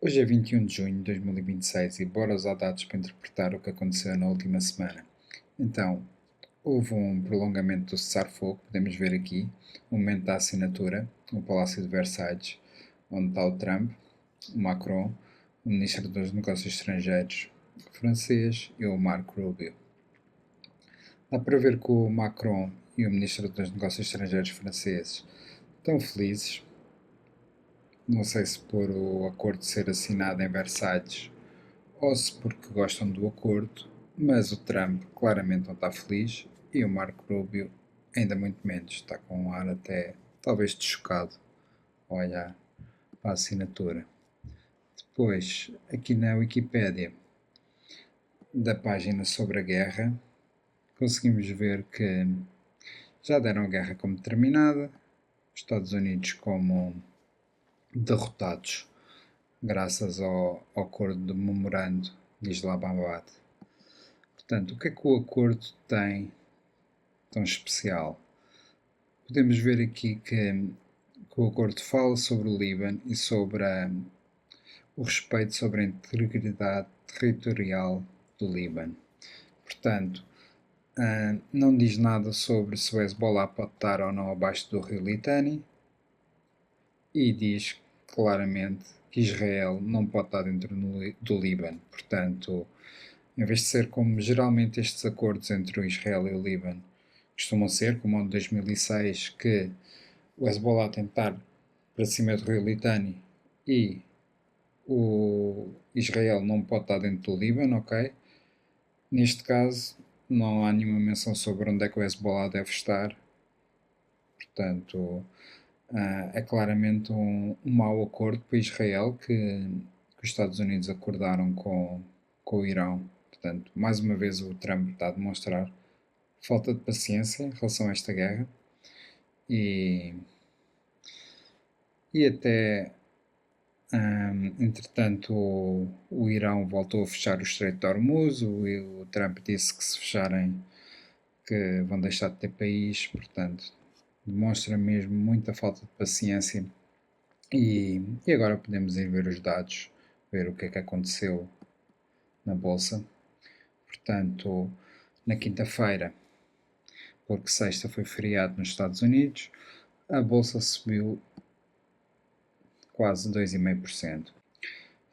Hoje é 21 de junho de 2026 e bora usar dados para interpretar o que aconteceu na última semana. Então, houve um prolongamento do cessar-fogo, podemos ver aqui, o momento da assinatura, no Palácio de Versalhes, onde está o Trump, o Macron, o Ministro dos Negócios Estrangeiros francês e o Marco Rubio. Dá para ver que o Macron e o Ministro dos Negócios Estrangeiros franceses estão felizes. Não sei se por o acordo ser assinado em Versalhes ou se porque gostam do acordo, mas o Trump claramente não está feliz e o Marco Rubio ainda muito menos, está com um ar até talvez de chocado ao olhar para a assinatura. Depois, aqui na Wikipédia da página sobre a guerra, conseguimos ver que já deram a guerra como terminada, os Estados Unidos como derrotados graças ao acordo do memorando de Islamabad. Portanto, o que é que o acordo tem tão especial? Podemos ver aqui que o acordo fala sobre o Líbano e sobre o respeito sobre a integridade territorial do Líbano. Portanto, não diz nada sobre se o Hezbollah pode estar ou não abaixo do rio Litani e diz claramente que Israel não pode estar dentro do Líbano. Portanto, em vez de ser como geralmente estes acordos entre o Israel e o Líbano costumam ser, como o de 2006, que o Hezbollah tentar para cima do rio Litani e o Israel não pode estar dentro do Líbano, ok? Neste caso, não há nenhuma menção sobre onde é que o Hezbollah deve estar. Portanto, é claramente um mau acordo para Israel que os Estados Unidos acordaram com o Irão. Portanto, mais uma vez o Trump está a demonstrar falta de paciência em relação a esta guerra e até entretanto o Irão voltou a fechar o Estreito de Hormuz, o Trump disse que se fecharem que vão deixar de ter país, portanto demonstra mesmo muita falta de paciência e agora podemos ir ver os dados, ver o que é que aconteceu na Bolsa. Portanto, na quinta-feira, porque sexta foi feriado nos Estados Unidos, a Bolsa subiu quase 2,5%.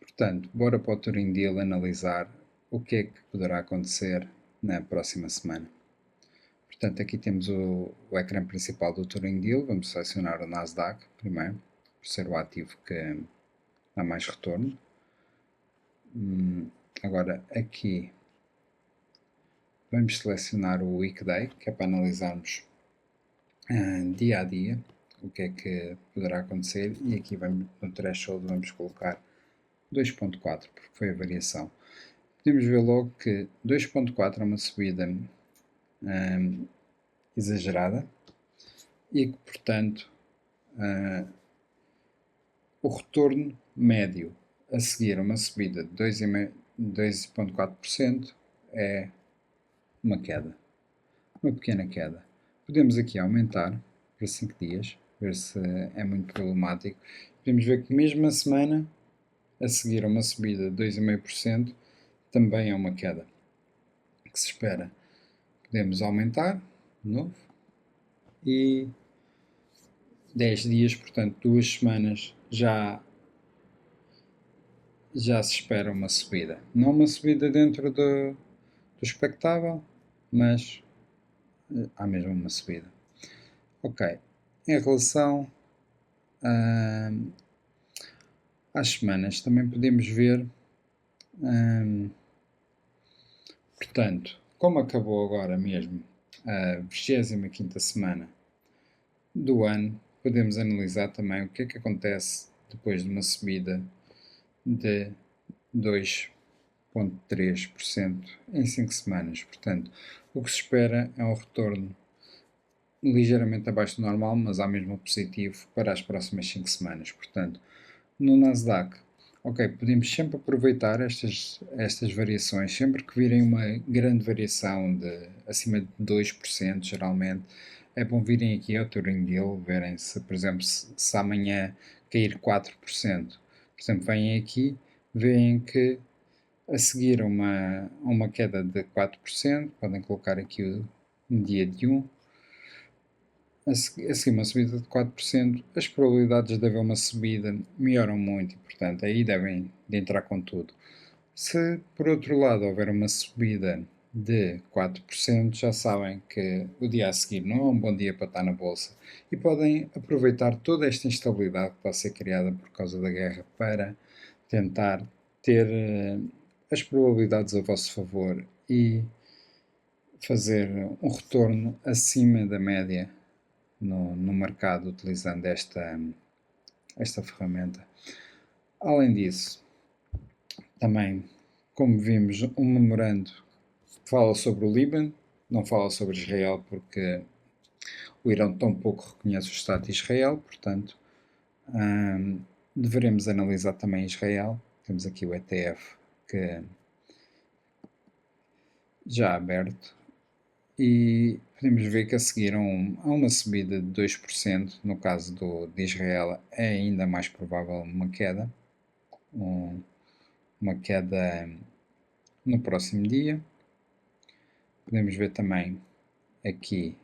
Portanto, bora para o Turing Deal analisar o que é que poderá acontecer na próxima semana. Portanto, aqui temos o ecrã principal do Turing Deal. Vamos selecionar o Nasdaq primeiro, por ser o ativo que dá mais retorno. Agora, aqui vamos selecionar o Weekday, que é para analisarmos dia a dia o que é que poderá acontecer. E aqui vamos, no threshold vamos colocar 2.4, porque foi a variação. Podemos ver logo que 2.4 é uma subida exagerada e que, portanto, o retorno médio a seguir a uma subida de 2,4% é uma queda, uma pequena queda. Podemos aqui aumentar para 5 dias, ver se é muito problemático. Podemos ver que mesmo a semana a seguir a uma subida de 2,5% também é uma queda que se espera. Podemos aumentar de novo e 10 dias, portanto 2 semanas já se espera uma subida. Não uma subida dentro do expectável, mas há mesmo uma subida. Ok, em relação às semanas também podemos ver, portanto, como acabou agora mesmo a 25ª semana do ano, podemos analisar também o que é que acontece depois de uma subida de 2,3% em 5 semanas. Portanto, o que se espera é um retorno ligeiramente abaixo do normal, mas ao mesmo positivo para as próximas 5 semanas. Portanto, no Nasdaq, ok, podemos sempre aproveitar estas variações, sempre que virem uma grande variação de acima de 2%, geralmente, é bom virem aqui ao Turing Deal, verem se, por exemplo, se amanhã cair 4%. exemplo, vêm aqui, veem que a seguir a uma queda de 4%, podem colocar aqui um dia de 1, a seguir uma subida de 4%, as probabilidades de haver uma subida melhoram muito e, portanto, aí devem de entrar com tudo. Se, por outro lado, houver uma subida de 4%, já sabem que o dia a seguir não é um bom dia para estar na bolsa e podem aproveitar toda esta instabilidade que está a ser criada por causa da guerra para tentar ter as probabilidades a vosso favor e fazer um retorno acima da média no mercado utilizando esta ferramenta. Além disso, também, como vimos, um memorando fala sobre o Líbano, não fala sobre Israel porque o Irão tão pouco reconhece o Estado de Israel, portanto, deveremos analisar também Israel. Temos aqui o ETF que já aberto e podemos ver que a seguir a uma subida de 2%, no caso de Israel é ainda mais provável uma queda, uma queda no próximo dia. Podemos ver também aqui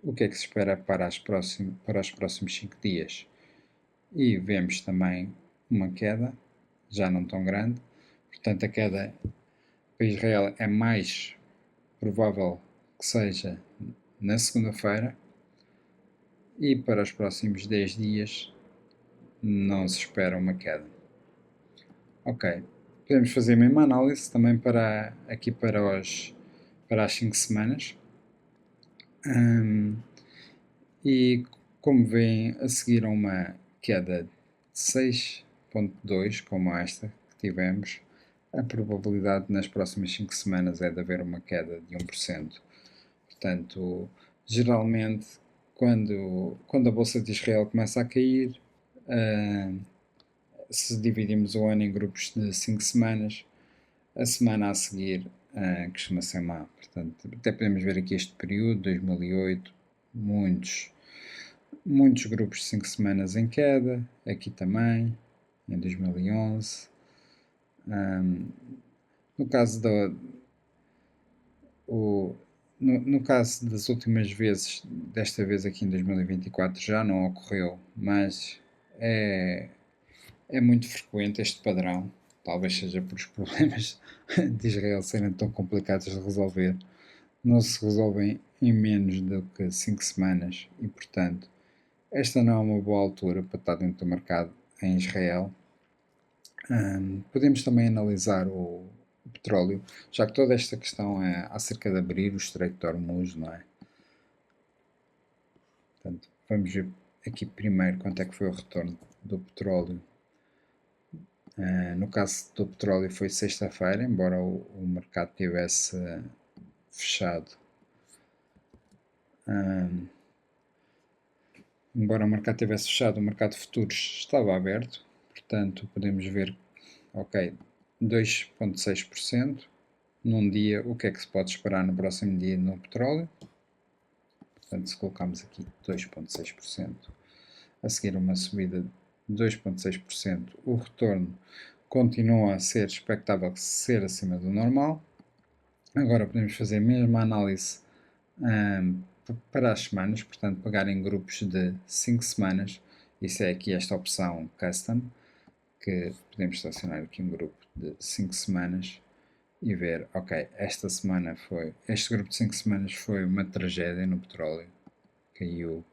o que é que se espera para os próximos 5 dias e vemos também uma queda, já não tão grande, portanto a queda para Israel é mais provável que seja na segunda-feira e para os próximos 10 dias não se espera uma queda. Ok, podemos fazer a mesma análise também aqui para as 5 semanas. E como veem, a seguir a uma queda de 6,2 como esta que tivemos, a probabilidade nas próximas 5 semanas é de haver uma queda de 1%. Portanto, geralmente, quando a Bolsa de Israel começa a cair, se dividimos o ano em grupos de 5 semanas, a semana a seguir costuma ser má. Portanto, até podemos ver aqui este período, 2008, muitos grupos de 5 semanas em queda, aqui também, em 2011. No caso no caso das últimas vezes, desta vez aqui em 2024 já não ocorreu, mas é muito frequente este padrão, talvez seja por os problemas de Israel serem tão complicados de resolver, não se resolvem em menos do que 5 semanas e, portanto, esta não é uma boa altura para estar dentro do mercado em Israel. Podemos também analisar o petróleo, já que toda esta questão é acerca de abrir o Estreito de Hormuz, não é? Portanto, vamos ver aqui primeiro quanto é que foi o retorno do petróleo. No caso do petróleo foi sexta-feira, embora o mercado tivesse fechado. Embora o mercado tivesse fechado, o mercado de futuros estava aberto, portanto podemos ver, ok, 2,6% num dia. O que é que se pode esperar no próximo dia no petróleo? Portanto, se colocarmos aqui 2,6%, a seguir uma subida de 2,6%, o retorno continua a ser expectável ser acima do normal. Agora podemos fazer a mesma análise para as semanas, portanto pegar em grupos de 5 semanas, isso é aqui esta opção Custom, que podemos selecionar aqui um grupo de 5 semanas e ver, ok, este grupo de 5 semanas foi uma tragédia no petróleo, caiu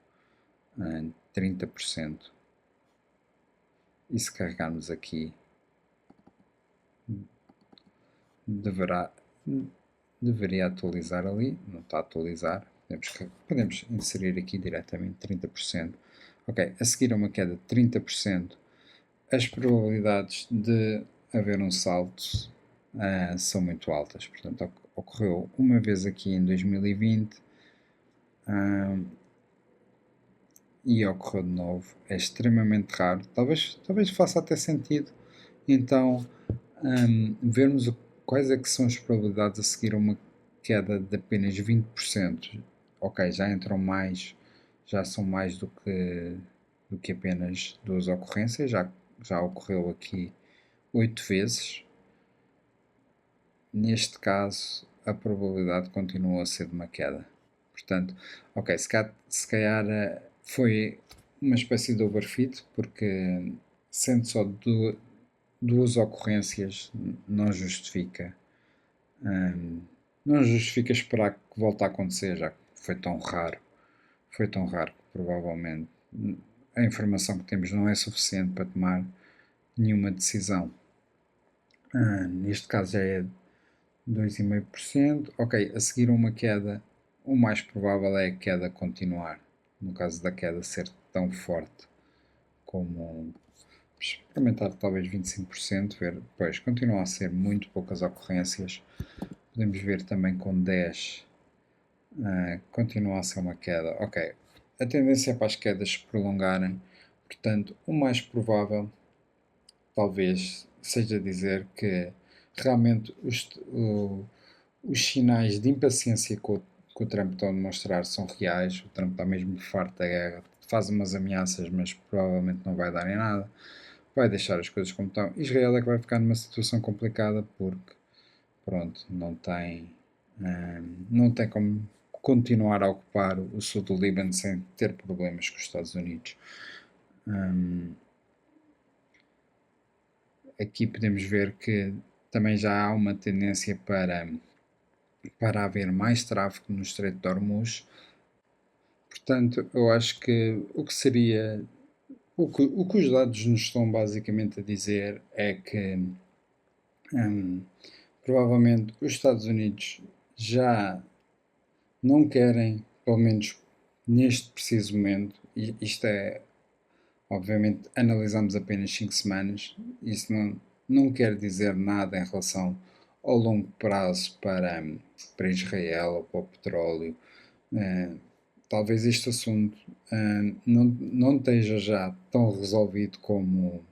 30%, e se carregarmos aqui deveria atualizar ali, não está a atualizar, podemos inserir aqui diretamente 30%. Ok, a seguir a uma queda de 30%, as probabilidades de haver um salto são muito altas. Portanto, ocorreu uma vez aqui em 2020 e ocorreu de novo. É extremamente raro. Talvez faça até sentido então vermos quais é que são as probabilidades a seguir a uma queda de apenas 20%. Ok, já são mais do que apenas duas ocorrências, já ocorreu aqui 8 vezes. Neste caso, a probabilidade continua a ser de uma queda. Portanto, ok, se calhar foi uma espécie de overfit, porque sendo só duas ocorrências, não justifica. Não justifica esperar que volte a acontecer, já que foi tão raro. Foi tão raro que provavelmente a informação que temos não é suficiente para tomar nenhuma decisão. Neste caso já é 2,5%. Ok, a seguir uma queda, o mais provável é a queda continuar. No caso da queda ser tão forte como experimentar talvez 25%, ver, depois continua a ser muito poucas ocorrências. Podemos ver também com 10, continua a ser uma queda. Ok, a tendência é para as quedas se prolongarem, portanto, o mais provável talvez seja dizer que realmente os sinais de impaciência que o Trump está a demonstrar são reais. O Trump está mesmo farto da guerra, faz umas ameaças, mas provavelmente não vai dar em nada, vai deixar as coisas como estão. Israel é que vai ficar numa situação complicada porque, pronto, não tem como continuar a ocupar o sul do Líbano sem ter problemas com os Estados Unidos. Aqui podemos ver que também já há uma tendência para haver mais tráfego no Estreito de Hormuz. Portanto, eu acho que o que os dados nos estão basicamente a dizer é que provavelmente os Estados Unidos já não querem, pelo menos neste preciso momento, e isto é, obviamente, analisamos apenas 5 semanas, isso não quer dizer nada em relação ao longo prazo para Israel ou para o petróleo. Talvez este assunto não esteja já tão resolvido como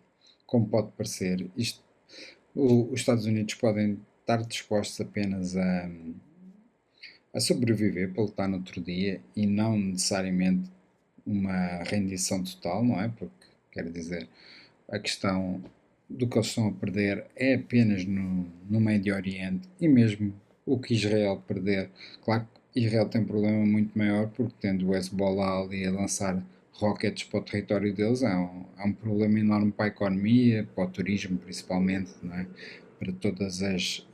pode parecer. Os Estados Unidos podem estar dispostos apenas a sobreviver para lutar no outro dia e não necessariamente uma rendição total, não é? Porque, quer dizer, a questão do que eles estão a perder é apenas no Médio Oriente, e mesmo o que Israel perder. Claro que Israel tem um problema muito maior, porque tendo o Hezbollah ali a lançar rockets para o território deles, é um problema enorme para a economia, para o turismo principalmente, não é? Para todas as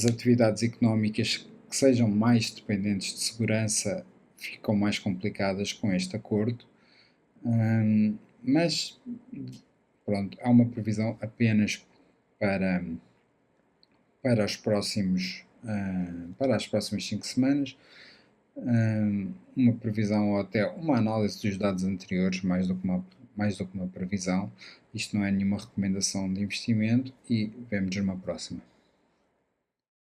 atividades económicas que sejam mais dependentes de segurança ficam mais complicadas com este acordo. Mas pronto, há uma previsão apenas para, para os próximos para as próximas 5 semanas, uma previsão ou até uma análise dos dados anteriores, mais do que uma previsão. Isto não é nenhuma recomendação de investimento, e vemo-nos numa próxima.